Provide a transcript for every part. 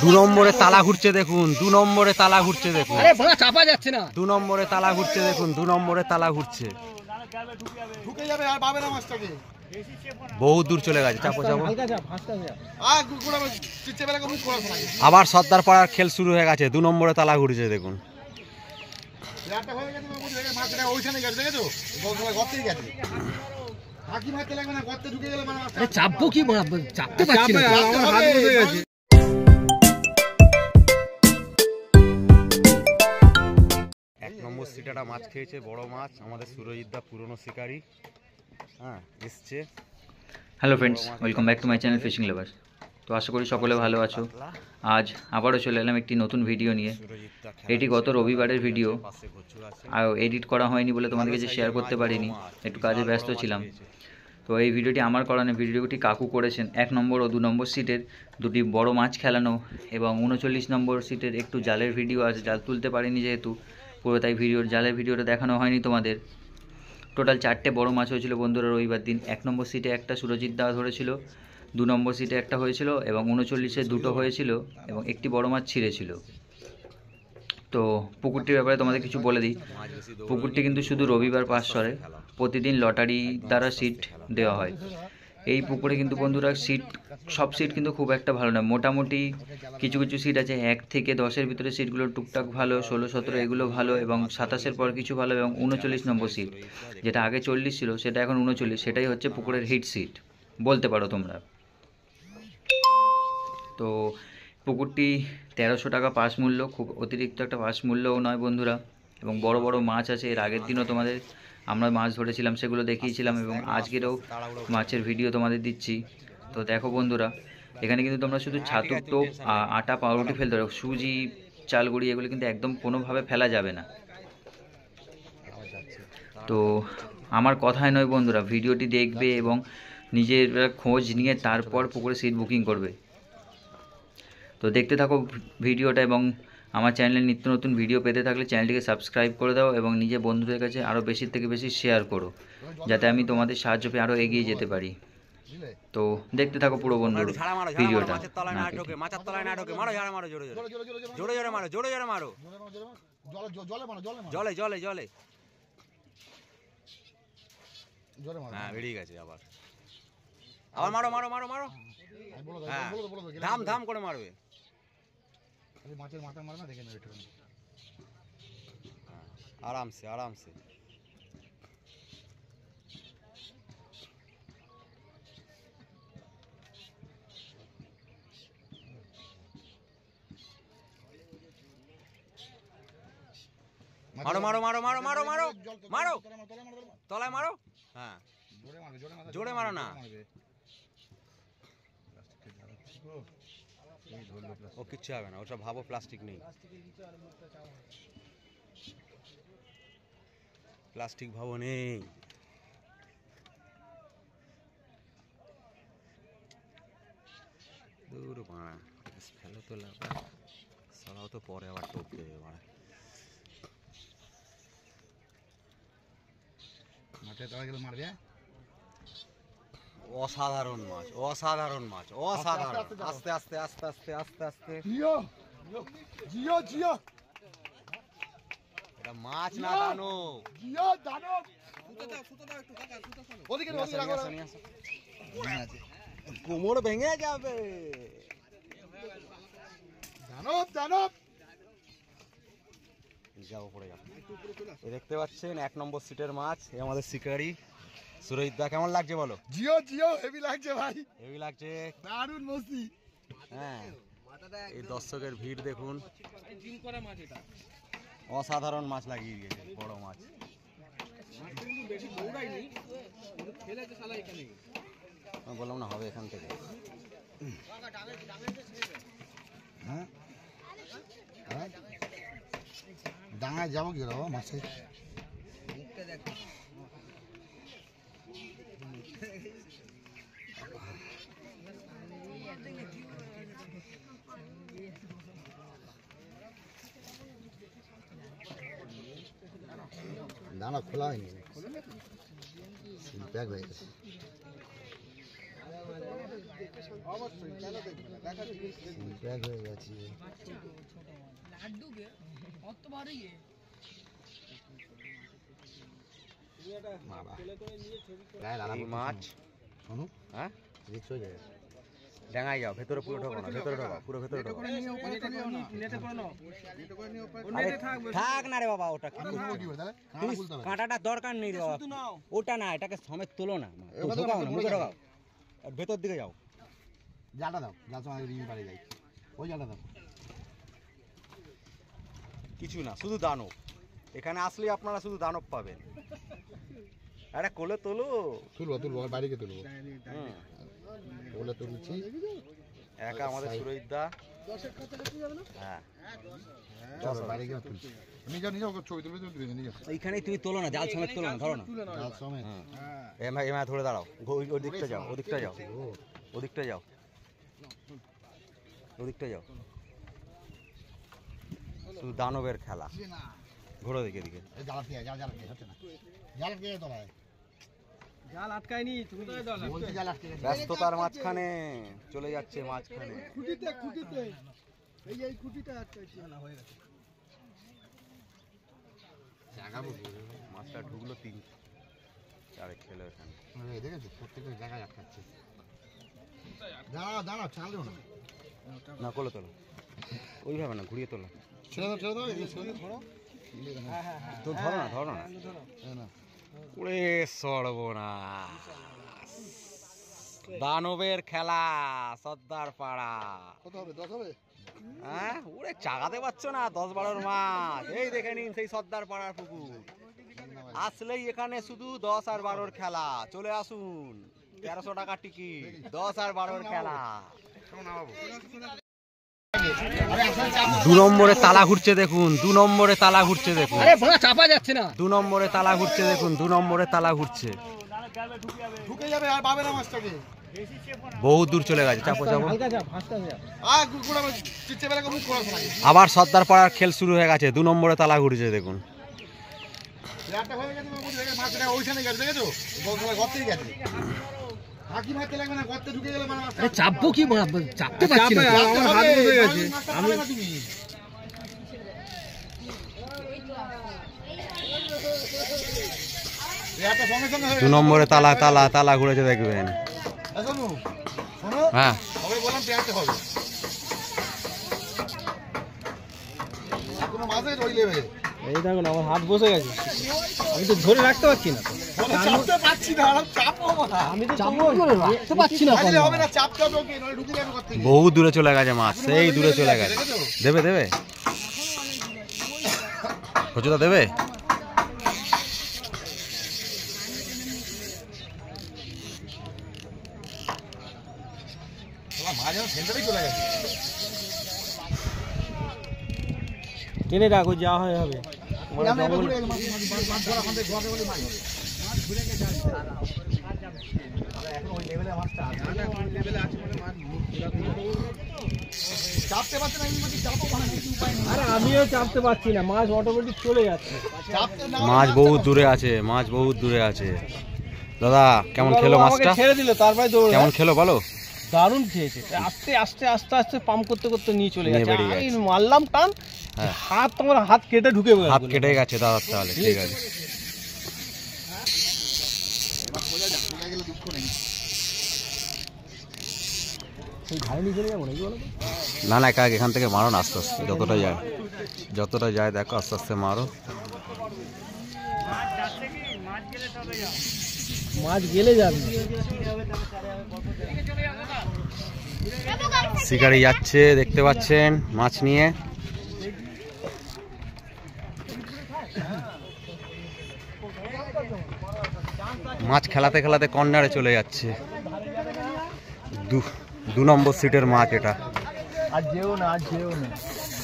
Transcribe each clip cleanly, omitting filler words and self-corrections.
দু নম্বরে তালা ঘুরছে দেখুন, দু নম্বরে তালা ঘুরছে দেখুন, চাপা যাচ্ছে না। দু নম্বরে তালা ঘুরছে দেখুন, দু নম্বরে তালা ঘুরছে, ঢুকে যাবে আর পাবে না মাছটাকে। বহু দূর চলে গেছে। চাপো চাপো। আবার সর্দার পাড়ার খেল শুরু হয়ে গেছে। দু নম্বরে তালা ঘুরছে দেখুন। চাপবো কি চাপতে পারছি না। এক নম্বর সিটাটা মাছ খেয়েছে, বড় মাছ। আমাদের সুরজিৎ দা পুরনো শিকারী, হ্যাঁ, এসছে। Hello friends, welcome back to my channel fishing lovers. তো আশা করি সকলে ভালো আছো। আজ আবারও চলে এলাম একটি নতুন ভিডিও নিয়ে। এটি গত রবিবারের ভিডিও, আর এডিট করা হয়নি বলে তোমাদেরকে যে শেয়ার করতে পারিনি, একটু কাজে ব্যস্ত ছিলাম। তো এই ভিডিওটি আমার করা নেই, ভিডিওটি কাকু করেছেন। 1 নম্বর ও 2 নম্বর সিটের দুটি বড় মাছ খেলানো এবং 39 নম্বর সিটের একটু জালের ভিডিও আছে। জাল তুলতে পারিনি যেহেতু পুরো, তাই জালের ভিডিওটা দেখানো হয়নি তোমাদের। টোটাল 4টে বড় মাছ হয়েছিল বন্ধুরা রবিবার দিন। 1 নম্বর সিটে একটা সুরজিৎ দা ধরেছিল, 2 নম্বর সিটে একটা হয়েছিল এবং 39-এ দুটো হয়েছিল এবং একটি বড় মাছ ছিঁড়েছিল। তো পুকুরটির ব্যাপারে তোমাদের কিছু বলে দিই। পুকুরটি কিন্তু শুধু রবিবার পাস সরে, প্রতিদিন লটারি দ্বারা সিট দেওয়া হয়। এই পুকুরে কিন্তু বন্ধুরা সব সিট কিন্তু খুব একটা ভালো না। মোটামুটি কিছু কিছু সিট আছে 1 থেকে 10-এর ভিতরে সিটগুলো টুকটাক ভালো, 16-17 এগুলো ভালো এবং 27-এর পর কিছু ভালো এবং 39 নম্বর সিট, যেটা আগে 40 ছিল সেটা এখন 39, সেটাই হচ্ছে পুকুরের হিট সিট বলতে পারো তোমরা। তো পুকুরটি 1300 টাকা পাস মূল্য, খুব অতিরিক্ত একটা পাস মূল্যও নয় বন্ধুরা। এবং বড় বড় মাছ আছে। এর আগের দিনও তোমাদের আমরা মাছ ধরেছিলাম, সেগুলো দেখিয়েছিলাম এবং আজকেরও মাছের ভিডিও তোমাদের দিচ্ছি। তো দেখো বন্ধুরা, এখানে কিন্তু তোমরা শুধু ছাতুর টোপ, আটা, পাউরুটি ফেলতে পারো। সুজি, চালগুড়ি এগুলো কিন্তু একদম কোনোভাবে ফেলা যাবে না। তো আমার কথায় নয় বন্ধুরা, ভিডিওটি দেখবে এবং নিজের খোঁজ নিয়ে তারপর পুকুরে সিট বুকিং করবে। তো দেখতে থাকো ভিডিওটা এবং আমার চ্যানেলে নিত্য নতুন ভিডিও পেতে থাকলে চ্যানেলটিকে সাবস্ক্রাইব করে দাও এবং নিজের বন্ধুদের কাছে আরও বেশি থেকে বেশি শেয়ার করো, যাতে আমি তোমাদের সাহায্য পেয়ে আরও এগিয়ে যেতে পারি। তো দেখতে থাকো পুরো বন্ধুর ভিডিওটা। জলে জলে জলে হ্যাঁ, বেরিয়ে গেছে। আবার মারো মারো মারো মারো, হ্যাঁ, ধাম ধাম করে মারবে। মাছের মাথা মারে না, দেখে নেবে আরামসে আরামসে। মারো মারো মারো মারো মারো মারো মারো, তলায় মারো, হ্যাঁ, জোরে মারো না। ও কিচ্ছু হবে না, ওসব ভাবো প্লাস্টিক নেই, প্লাস্টিক ভাবো নেই। দূর মারা ফেলো তো লাগা, সরাও তো, পরে আবার টোপ দেবে মারা। মাঠে তারা গেলে মারবে। অসাধারণ মাছ, অসাধারণ মাছ, অসাধারণ। আস্তে আস্তে আস্তে আস্তে আস্তে আস্তে। জিও জিও জিও, এটা মাছ না দানব। জিও দানব। ওদিকে কোমর ভেঙে যাবে। দানব দানব, যাও পড়ে যাও। দেখতে পাচ্ছেন 1 নম্বর সিটের মাছ, এ আমাদের শিকারি সুরজিৎ দা। কেমন লাগছে বলো? জিও জিও, হেভি লাগছে ভাই, হেভি লাগছে, দারুণ মস্তি। হ্যাঁ, এই দর্শকের ভিড় দেখুন, অসাধারণ মাছ লাগিয়ে দিয়েছে, বড় মাছ। বললাম না হবে এখান থেকে। হ্যাঁ, ডাঙায় যাবো কি বাবা মাছে? দানা খোলা হয়নি, প্যাক হয়ে গেছে। অবশ্যই কেন দেখবে না, দেখা জিনিস ব্যাগ হয়ে গেছে। এই মাছ শোনো, হ্যাঁ রিক্স হয়ে যাবে। ডাঙায় যাও, ভেতরে পুরো ঢোকো না, ভেতরে ঢোকো, পুরো ভেতরে ঢোকো। আরে থাক না রে বাবা, ওটা কি করছো? কি করে তাহলে? তুমি খুলতে হবে। কাঁটাটা দরকার নেই রে বাবা, ওটা না, এটাকে সমেত তোলো না, ঢোকাও না, মুখে ঢোকাও, আর ভেতর দিকে যাও। জালটা দাও, জাল সময় রিং পাড়ে যাই। ওই জালটা দাও। কিছু না, শুধু দানব। এখানে আসলে আপনারা শুধু দানব পাবেন। আরে কোলে তোলো। তুলবো তুলবো, বাড়িকে তুলবো। হুম। ওগুলো তুলছি। একা আমাদের সুরজিৎদা। হ্যাঁ, চলো বাড়িকে তুলছি। নিজে নিজে ওকে ছবি তুলবে, তুলবে নিজে। এইখানেই তুমি তোলো না, জাল সমেত তোলো না, ধরো না। জাল সমেত। এমা ধরে দাঁড়াও, ওই দিকটা যাও, ওদিকটা যাও, ওদিকটা যাও, ওদিকটা যাও। শুধু দানবের খেলা। ঘোরো দিকে দিকে। এই জাল দিয়ে, জাল দিয়ে হচ্ছে না। জাল দিয়ে তোলায়। জাল আটকায়নি, তুমি তো জাল বলছি জাল আটকে গেছে। ব্যস্ততার মাঝখানে চলে যাচ্ছে মাঝখানে। খুঁটিতে এই যে এই খুঁটিটা আটকাইছে না, হয়ে গেছে। জাগাবো মাছটা ঢুকলো 3-4 খেলো এখানে। এই দেখেছো, প্রত্যেকটা জায়গায় আটকাচ্ছে। দাঁড়াও দাঁড়াও, চালও না। না কোলে তোলো, ওইভাবে না, ঘুরিয়ে তোলো। ছেড়ে দাও, ছেড়ে দাও, এই ছেড়ে দাও। তো ধরো না, ধরো না। এই না। ওরে সর্বনাশ, দানবের খেলা, সর্দার পাড়া। কত হবে? 10 হবে? হ্যাঁ, ওরে চাগাতে পারছো না, 10-12 মাছ। এই দেখে নিন সেই সর্দার পাড়ার পুকুর। আসলেই এখানে শুধু 10 আর 12 খেলা। চলে আসুন, 1300 টাকা টিকিট, 10 আর 12 খেলা। 2 নম্বরে তালা ঘুরছে দেখুন, 2 নম্বরে তালা ঘুরছে দেখুন, আরে ভোলা চাপা যাচ্ছে না। 2 নম্বরে তালা ঘুরছে দেখুন, 2 নম্বরে তালা ঘুরছে। ঢুকে যাবে আর পাবে না মাছটাকে। বহু দূর চলে গেছে, চাপো চাপো। হালকা চাপ, হাসতে চাপ। আর গুড়গুড়া চিচ্ছে বেলা মুখ করা শোনা যায়। আবার সর্দার পাড়ার খেল শুরু হয়ে গেছে, 2 নম্বরে তালা ঘুরছে দেখুন। একটা হয়ে গেছে, মাছটা ওইখানে গেছে, দেখেছো? গর্তেই গেছে। হাকি মারতে লাগবে না, গর্তে ঢুকে গেলে মানে মাছটা। আরে চাপবো কি, চাপতে পারছি না। আমার হাত বসে গেছে। আমি তুমি একটা সঙ্গে সঙ্গে হয়ে 2 নম্বরে তালা তালা তালা ঘুরেছে দেখবেন। শোনো শোনো, হ্যাঁ, সবাই বললাম পেঁয়াজতে হবে। কোনো মাছ ওই লেভেলে এই দেখুন আমার হাত বসে গেছে, আমি তো ধরে রাখতে পারছি না। চাপতে পারছি না, আর চাপও না। আমি তো চাপবো করে রাখতে পারছি না। তাহলে হবে না, চাপটা ঢোকে নয় ঢুকে যাবে কত থেকে। বহু দূরে চলে গেছে মাছ, সেই দূরে চলে গেছে। দেবে দেবে হজুদা দেবে। মাছ যেন সেন্টারেই চলে গেছে। টেনে রাখো, যা হয় হবে। চাপতে পারছে না, আরে আমিও চাপতে পারছি না, মাছ অটোমেটিক চলে যাচ্ছে। মাছ বহু দূরে আছে, মাছ বহু দূরে আছে। দাদা কেমন খেলো মাছটা? ছেড়ে দিল, তারপরে দৌড়ে কেমন খেলো বলো? দারুণ খেয়েছে। আস্তে আস্তে আস্তে আস্তে পাম্প করতে করতে নিয়ে চলে নিয়ে গেছে। বেরিয়ে গেছে। আমি মারলাম টান, হ্যাঁ। হাত তোমার হাত কেটে ঢুকে গেল। হাত কেটে গেছে দাদা, তাহলে ঠিক আছে। সেই ধারে নিয়ে চলে যাবো নাকি বলো? না না, একা এখান থেকে মারো না, আস্তে আস্তে যতটা যায়, যতটা যায় দেখো, আস্তে আস্তে মারো। মাছ গেলে যাবে। শিকারি যাচ্ছে, দেখতে পাচ্ছেন মাছ নিয়ে। মাছ খেলাতে খেলাতে কর্নারে চলে যাচ্ছে। 2 নম্বর সিটের মাছ এটা। আর যেও না, আর যেও না,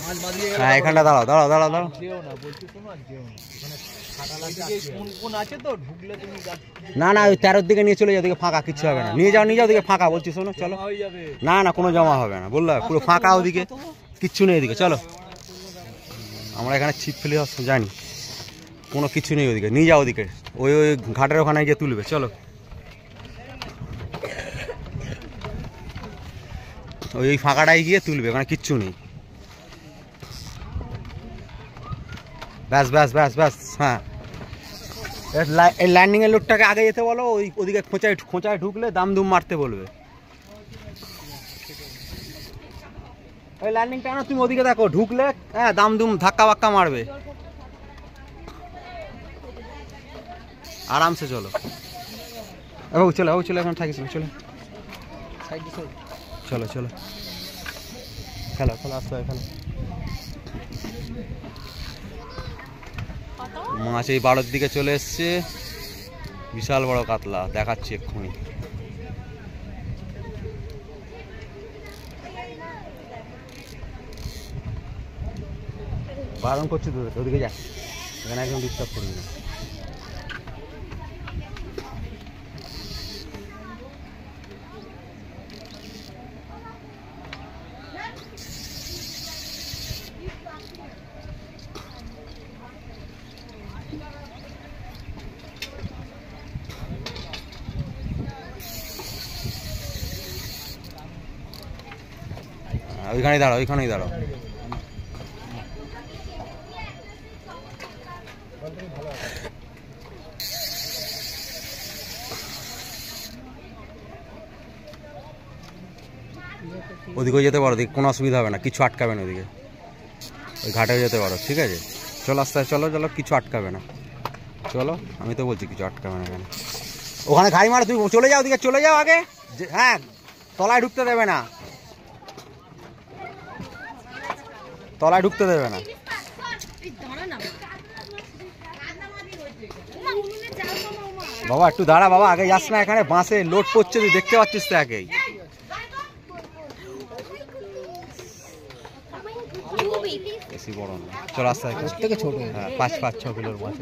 মাছ বাঁধিয়ে গেলে হ্যাঁ, এখানটা দাঁড়াও দাঁড়াও দাঁড়াও দাঁড়াও। যেও না, বলছি শোনো, আর যেও না। এখানে ফাটা লাগছে, কোন আছে তো, ঢুকলে তুমি না না, ওই 13 দিকে নিয়ে চলে যাও, ওদিকে ফাঁকা, কিচ্ছু হবে না। নিয়ে যাও নিয়ে যাও, ওদিকে ফাঁকা বলছি, শোনো চলো। হয়ে যাবে। না না, কোনো জমা হবে না, বললাম পুরো ফাঁকা, ওদিকে কিচ্ছু নেই, ওদিকে চলো। আমরা এখানে ছিপ ফেলে জানি, কোনো কিছু নেই ওদিকে। নিয়ে যাও ওদিকে, ওই ওই ঘাটের ওখানে গিয়ে তুলবে, চলো। ওই ফাঁকাটাই গিয়ে তুলবে, ওখানে কিচ্ছু নেই। ব্যাস ব্যাস ব্যাস ব্যাস, হ্যাঁ এই ল্যান্ডিংয়ের লোকটাকে আগে যেতে বলো, ওদিকে খোঁচায় ঢুকলে দাম দুম মারতে বলবে। ওই ল্যান্ডিংটা না, তুমি ওদিকে দেখো, ঢুকলে হ্যাঁ দাম দুম ধাক্কা বাক্কা মারবে। আরামসে চলো, চলো চলো, এখন থাকিস না, চলো চলো চলো, খেলো খেলো, আসতে হয় খেলো। মাছ এই 12-র দিকে চলে এসছে, বিশাল বড় কাতলা, দেখাচ্ছি এক্ষুনি। বারণ করছি তো, ওদিকে যা, এখানে একদম ডিস্টার্ব করবি না। ওইখানেই দাঁড়াও, ওইখানেই দাঁড়াও। ওদিকেও যেতে পারো, ওদিকে কোনো অসুবিধা হবে না, কিছু আটকাবে না ওদিকে, ওই ঘাটেও যেতে পারো, ঠিক আছে? চলো আস্তে আস্তে চলো, চলো, কিছু আটকাবে না, চলো, আমি তো বলছি কিছু আটকাবে না এখানে। ওখানে ঘাই মারো, তুমি চলে যাও, ওদিকে চলে যাও আগে, হ্যাঁ তলায় ঢুকতে দেবে না, তলায় ঢুকতে দেবে না। বাবা একটু দাঁড়া বাবা, আগে যাস না, এখানে বাঁশে লোড পড়ছে, তুই দেখতে পাচ্ছিস তো একেই। বেশি বড় না, চলো আস্তে আস্তে, থেকে ছোট, হ্যাঁ 5-6 কিলোর মাছ।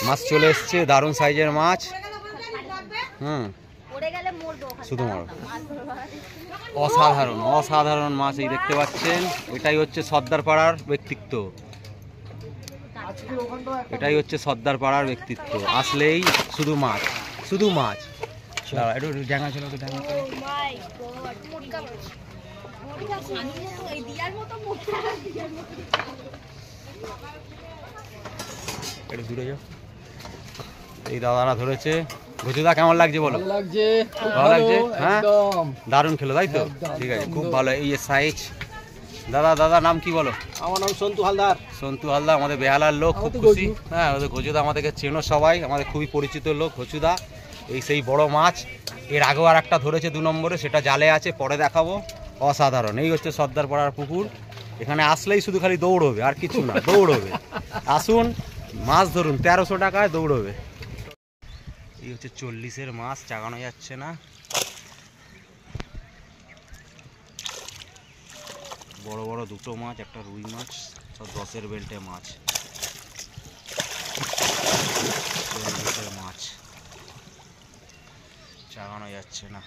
মাছ চলে এসছে, দারুণ সাইজের মাছ। শুধু মারো, অসাধারণ অসাধারণ মাছ এই দেখতে পাচ্ছেন। এটাই হচ্ছে সর্দার পাড়ার ব্যক্তিত্ব, এটাই হচ্ছে সর্দার পাড়ার ব্যক্তিত্ব। আসলেই শুধু মাছ, শুধু মাছ। দাঁড়া একটু ডাঙা ছিল, একটু ডাঙা ছিল। একটু দূরে যাও। এই দাদারা ধরেছে। ঘুচুদা কেমন লাগছে বলো? ভালো লাগছে, হ্যাঁ দারুণ খেলো তাই তো? ঠিক আছে, খুব ভালো। এই যে সাইজ। দাদা নাম কি বলো? আমার নাম সন্তু হালদার। সন্তু হালদার আমাদের বেহালার লোক, খুব খুশি। হ্যাঁ ওদের ঘুচুদা আমাদেরকে চেনো সবাই, আমাদের খুবই পরিচিত লোক ঘুচুদা। এই সেই বড় মাছ, এর আগেও আর একটা ধরেছে 2 নম্বরে, সেটা জালে আছে, পরে দেখাবো। অসাধারণ। এই হচ্ছে সর্দার পাড়ার পুকুর। এখানে আসলেই শুধু খালি দৌড়বে, আর কিছু না, দৌড়বে। আসুন মাছ ধরুন, 1300 টাকায় দৌড়বে। এই হচ্ছে 40-এর মাছ, চাগানো যাচ্ছে না। বড় বড় 2টো মাছ, একটা রুই মাছ, সব 10-এর বেল্টে মাছ। 40-এর মাছ চাগানো যাচ্ছে না।